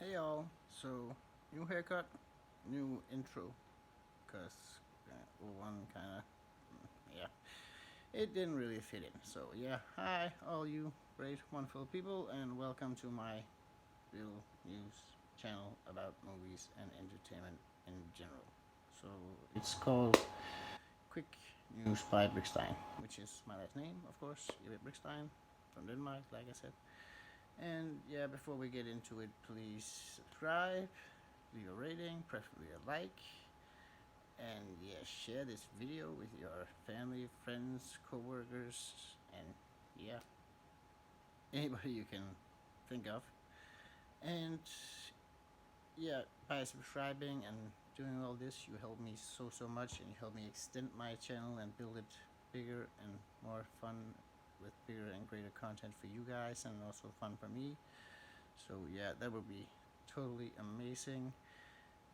Hey y'all, so new haircut, new intro, cause one kind of, yeah, it didn't really fit in. So yeah, hi all you great, wonderful people, and welcome to my little news channel about movies and entertainment in general. So it's called Quick News by Brickstein, which is my last name, of course, David Brickstein from Denmark, like I said. And yeah, before we get into it, please subscribe, leave a rating, preferably a like, and yeah, share this video with your family, friends, co-workers, and yeah, anybody you can think of. And yeah, by subscribing and doing all this, you help me so much, and you help me extend my channel and build it bigger and more fun with bigger and greater content for you guys, and also fun for me. So yeah, that would be totally amazing.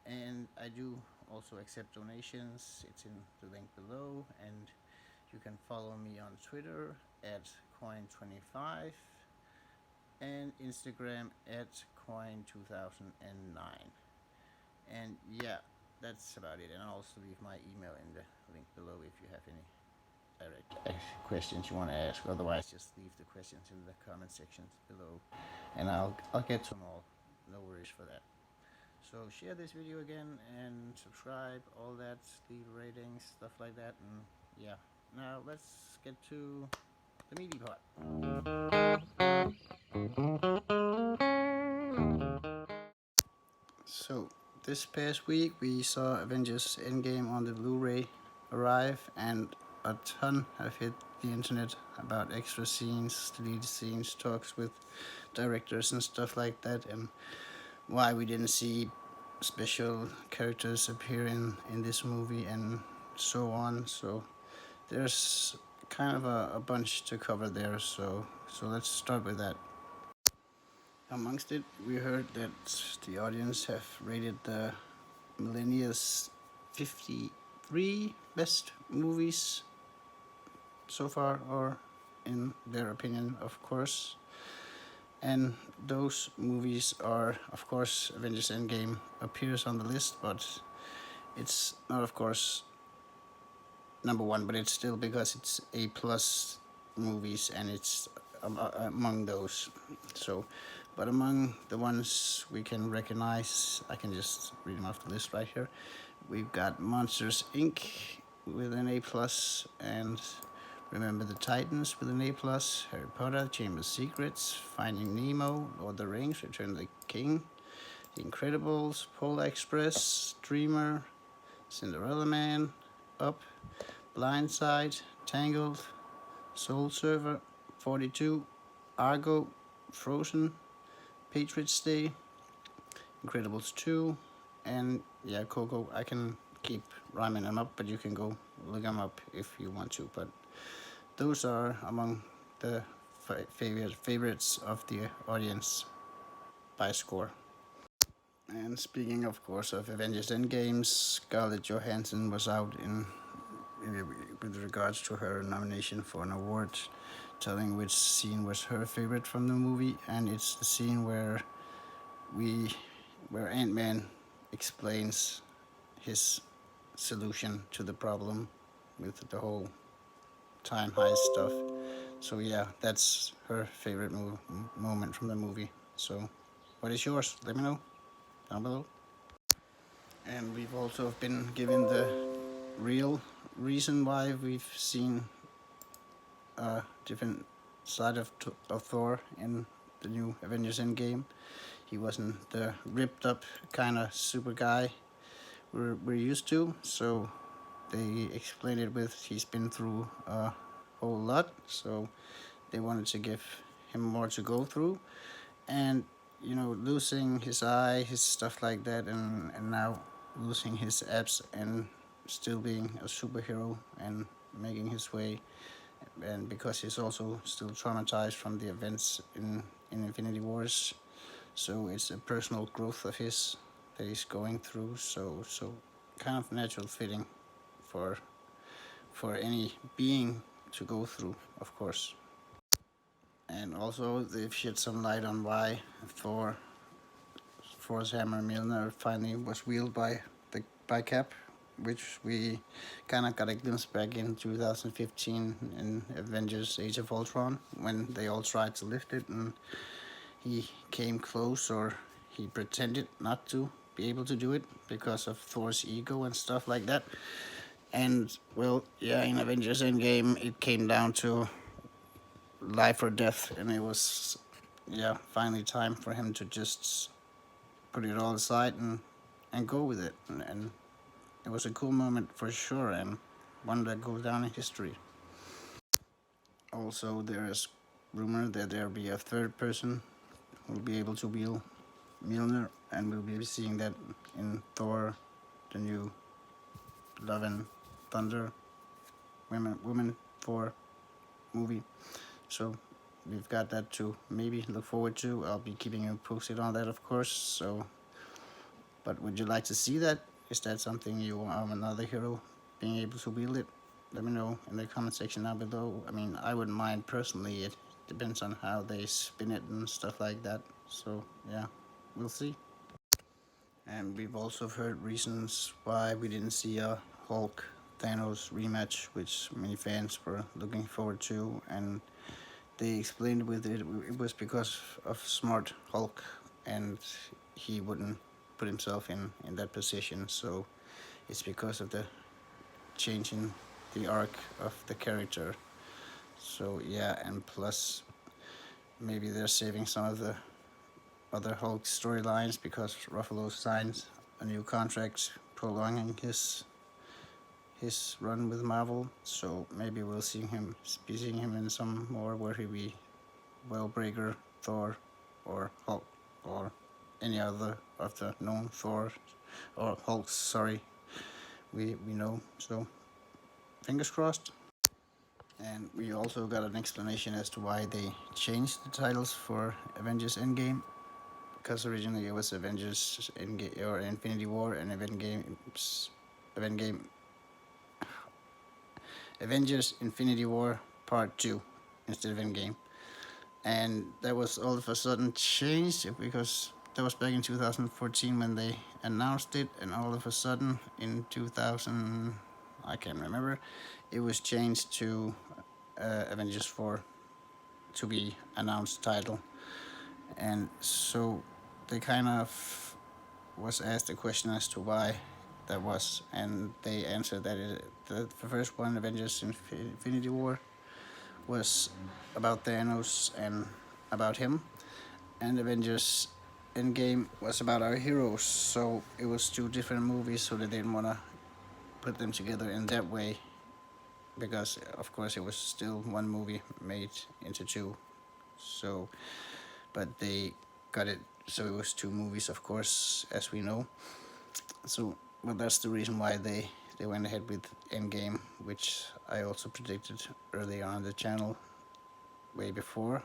And I do also accept donations. It's in the link below, and you can follow me on Twitter at coin25 and Instagram at coin2009. And yeah, that's about it. And I'll also leave my email in the link below if you have any direct questions you want to ask. Otherwise, just leave the questions in the comment sections below, and I'll get to them all. No worries for that. So share this video again and subscribe, all that, leave ratings, stuff like that, and yeah. Now let's get to the meaty part. So this past week we saw Avengers Endgame on the Blu-ray arrive, and a ton have hit the internet about extra scenes, deleted scenes, talks with directors and stuff like that, and why we didn't see special characters appear in this movie and so on. So there's kind of a bunch to cover there. So let's start with that. Amongst it, we heard that the audience have rated the millennials 53 best movies so far, or in their opinion, of course. And those movies are, of course, Avengers Endgame appears on the list, but it's not, of course, number one, but it's still because it's A plus movies, and it's among those. So, but among the ones we can recognize, I can just read them off the list right here. We've got Monsters Inc. with an A plus, and Remember the Titans with an A plus, Harry Potter, Chamber of Secrets, Finding Nemo, Lord of the Rings, Return of the King, The Incredibles, Polar Express, Dreamer, Cinderella Man, Up, Blindside, Tangled, Soul Server, 42, Argo, Frozen, Patriots Day, Incredibles 2, and yeah, Coco. I can keep rhyming them up, but you can go look them up if you want to. But those are among the favorites of the audience by score. And speaking, of course, of Avengers Endgame, Scarlett Johansson was out in with regards to her nomination for an award, telling which scene was her favorite from the movie, and it's the scene we where Ant-Man explains his solution to the problem with the whole time heist stuff. So yeah, that's her favorite moment from the movie. So, what is yours? Let me know down below. And we've also been given the real reason why we've seen a different side of Thor in the new Avengers Endgame. He wasn't the ripped up kind of super guy we're used to, so they explained it with he's been through a whole lot, so they wanted to give him more to go through, and losing his eye, his stuff like that, and now losing his abs and still being a superhero and making his way, and because he's also still traumatized from the events in Infinity Wars, so it's a personal growth of his that he's going through. So kind of natural fitting for any being to go through, of course. And also they've shed some light on why Thor Thor's hammer Mjolnir finally was wielded by Cap, which we kind of got a glimpse back in 2015 in Avengers: Age of Ultron when they all tried to lift it and he came close, or he pretended not to be able to do it because of Thor's ego and stuff like that. And well, yeah, in Avengers Endgame, it came down to life or death, and it was, yeah, finally time for him to just put it all aside and go with it. And it was a cool moment for sure, and one that goes down in history. Also, there is rumor that there'll be a third person who will be able to wield Mjolnir, and we'll be seeing that in Thor, the new Love and Thunder Women Thor movie. So we've got that to maybe look forward to. I'll be keeping you posted on that, of course. So, but would you like to see that? Is that something you want, another hero being able to wield it? Let me know in the comment section down below. I mean, I wouldn't mind personally. It depends on how they spin it and stuff like that. So yeah, we'll see. And we've also heard reasons why we didn't see a Hulk Thanos rematch, which many fans were looking forward to, and they explained with it was because of smart Hulk, and he wouldn't put himself in that position. So it's because of the change in the arc of the character. So yeah, and plus maybe they're saving some of the other Hulk storylines because Ruffalo signed a new contract prolonging his run with Marvel. So maybe we'll be seeing him in some more where he be Wellbreaker, Thor, or Hulk, or any other of the known Thor or Hulks. Sorry, we know. So fingers crossed. And we also got an explanation as to why they changed the titles for Avengers Endgame, because originally it was Avengers Endgame or Infinity War and Avengers Infinity War Part 2 instead of Endgame. And that was all of a sudden changed because that was back in 2014 when they announced it, and all of a sudden in 2000, I can't remember, it was changed to Avengers 4 to be announced title. And so they kind of was asked a question as to why that was, and they answered that the first one, Avengers Infinity War, was about Thanos and about him, and Avengers Endgame was about our heroes. So it was two different movies, so they didn't want to put them together in that way, because of course it was still one movie made into two. So, but they got it so it was two movies, of course, as we know. So, well, that's the reason why they went ahead with Endgame, which I also predicted earlier on the channel, way before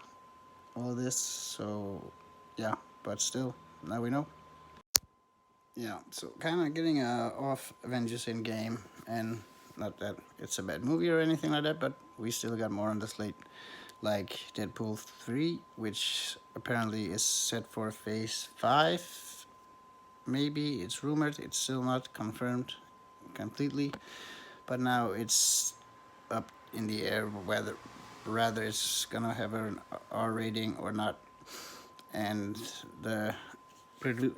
all this. So, yeah, but still, now we know. Yeah, so kind of getting off Avengers Endgame, and not that it's a bad movie or anything like that, but we still got more on the slate, like Deadpool 3, which apparently is set for Phase 5. Maybe it's rumored, it's still not confirmed completely, but now it's up in the air whether rather it's gonna have an R rating or not. And the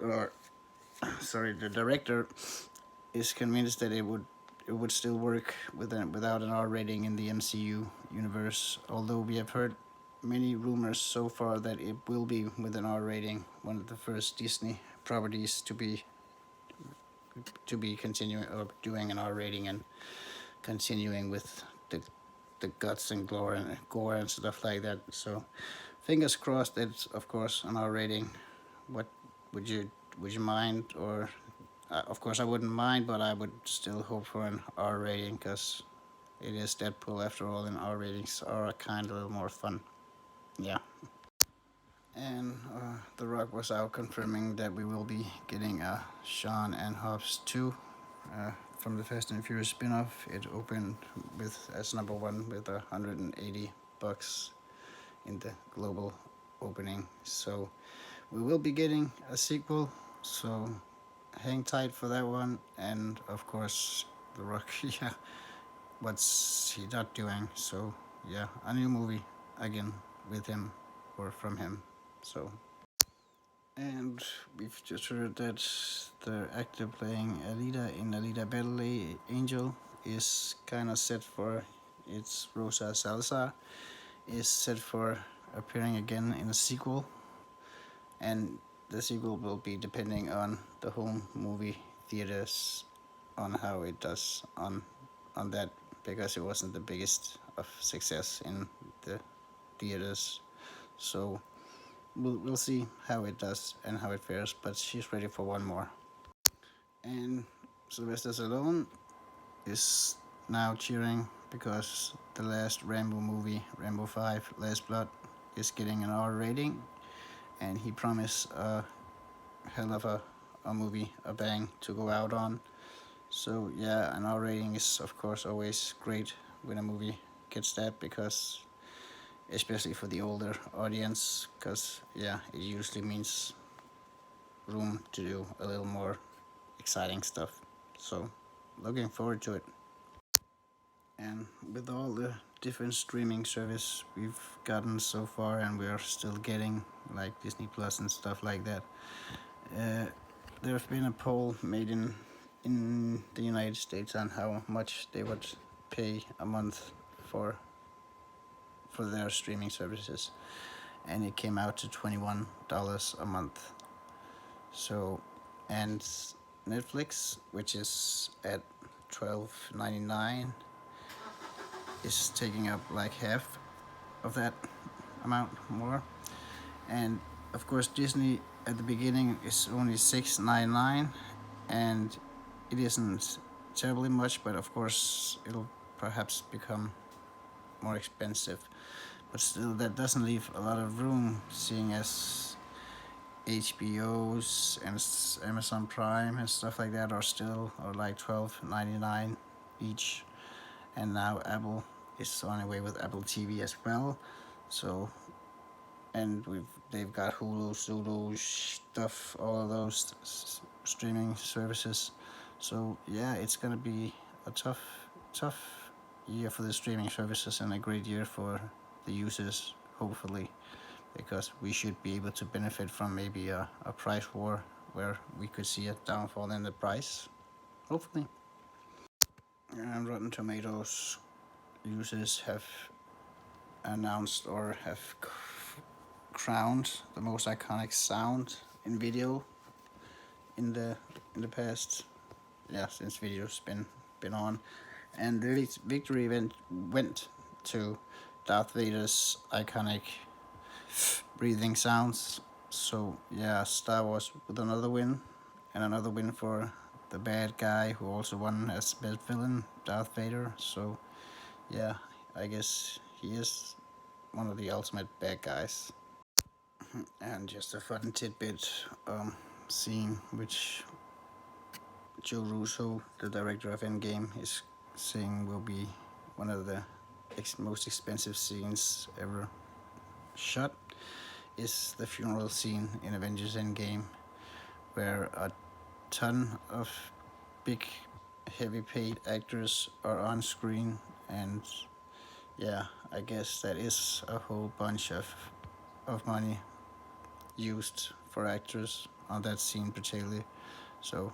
or sorry, the director is convinced that it would still work without an R rating in the MCU universe. Although we have heard many rumors so far that it will be with an R rating, one of the first Disney properties to be continuing or doing an R rating and continuing with the guts and gore and stuff like that. So fingers crossed. It's of course an R rating. What would you mind? Or of course I wouldn't mind, but I would still hope for an R rating because it is Deadpool after all, and R ratings are kind of a little more fun. Yeah. And The Rock was out confirming that we will be getting a Shaun and Hobbs 2 from the Fast and Furious spin-off. It opened with as number one with $180 in the global opening. So we will be getting a sequel So hang tight for that one, and of course, The Rock. Yeah, what's he not doing? So yeah, a new movie again with him or from him. So, and we've just heard that the actor playing Alita in Alita Battle Angel is kind of set for, it's Rosa Salazar, is set for appearing again in a sequel, and the sequel will be depending on the home movie theaters, on how it does on that, because it wasn't the biggest of success in the theaters. So we'll see how it does and how it fares, but she's ready for one more. And Sylvester Stallone is now cheering because the last Rambo movie, Rambo 5 Last Blood, is getting an R rating, and he promised a hell of a movie, a bang to go out on. So yeah, an R rating is of course always great when a movie gets that, because especially for the older audience, because yeah, it usually means room to do a little more exciting stuff. So looking forward to it. And with all the different streaming service we've gotten so far, and we are still getting, like Disney Plus and stuff like that, uh, there have been a poll made in the United States on how much they would pay a month for for their streaming services, and it came out to $21 a month. So, and Netflix, which is at $12.99, is taking up like half of that amount more. And of course, Disney at the beginning is only $6.99, and it isn't terribly much, but of course it'll perhaps become more expensive. But still, that doesn't leave a lot of room, seeing as HBO's and Amazon Prime and stuff like that are like $12.99 each, and now Apple is on the way with Apple TV as well. So, and they've got Hulu, Zulu stuff, all of those streaming services. So yeah, it's gonna be a tough year for the streaming services, and a great year for the users, hopefully, because we should be able to benefit from maybe a price war where we could see a downfall in the price, hopefully. And Rotten Tomatoes users have announced or have crowned the most iconic sound in video in the past, yeah, since video's been on, and the victory went to Darth Vader's iconic breathing sounds. So yeah, Star Wars with another win, and another win for the bad guy who also won as best villain, Darth Vader. So yeah, I guess he is one of the ultimate bad guys. And just a fun tidbit, seeing which Joe Russo, the director of Endgame, is saying will be one of the most expensive scenes ever shot, is the funeral scene in Avengers Endgame, where a ton of big, heavy paid actors are on screen, and yeah, I guess that is a whole bunch of money used for actors on that scene particularly. So,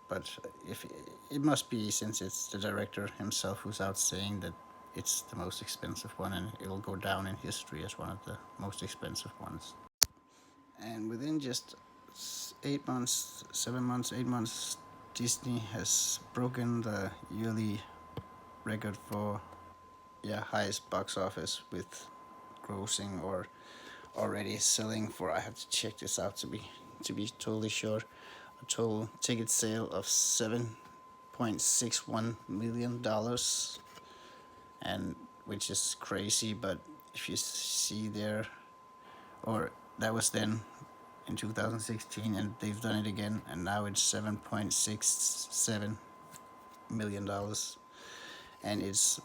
but if it must be, since it's the director himself who's out saying that it's the most expensive one, and it'll go down in history as one of the most expensive ones. And within just 8 months, 7 months, 8 months, Disney has broken the yearly record for, yeah, highest box office, with grossing or already selling for, I have to check this out to be totally sure, a total ticket sale of $7.61 million, and which is crazy. But if you see there, or that was then in 2016, and they've done it again, and now it's $7.67 million, and it's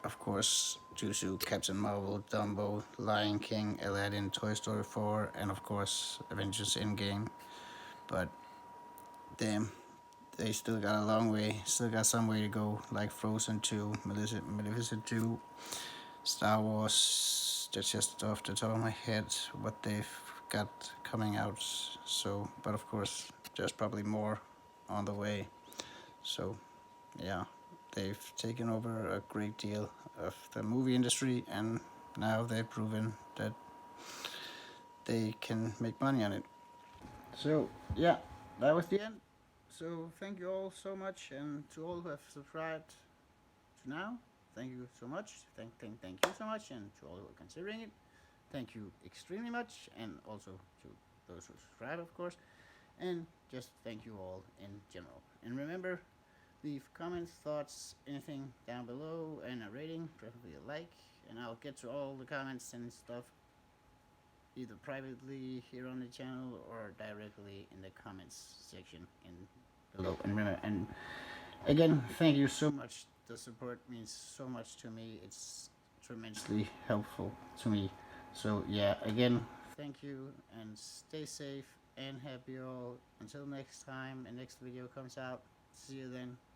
of course due to Captain Marvel, Dumbo, Lion King, Aladdin, Toy Story 4, and of course Avengers Endgame. But damn, they still got a long way, still got some way to go, like Frozen 2, Maleficent 2, Star Wars. That's just off the top of my head what they've got coming out. So, but of course, there's probably more on the way. So, yeah, they've taken over a great deal of the movie industry, and now they've proven that they can make money on it. So, yeah, that was the end. So, thank you all so much, and to all who have subscribed to now, thank you so much. Thank you so much, and to all who are considering it, thank you extremely much, and also to those who subscribe, of course, and just thank you all in general. And remember, leave comments, thoughts, anything down below, and a rating, preferably a like, and I'll get to all the comments and stuff either privately here on the channel or directly in the comments section in below. And remember, and again, thank you so much. The support means so much to me. It's tremendously helpful to me. So yeah, again, thank you, and stay safe and happy all. Until next time and next video comes out. See you then.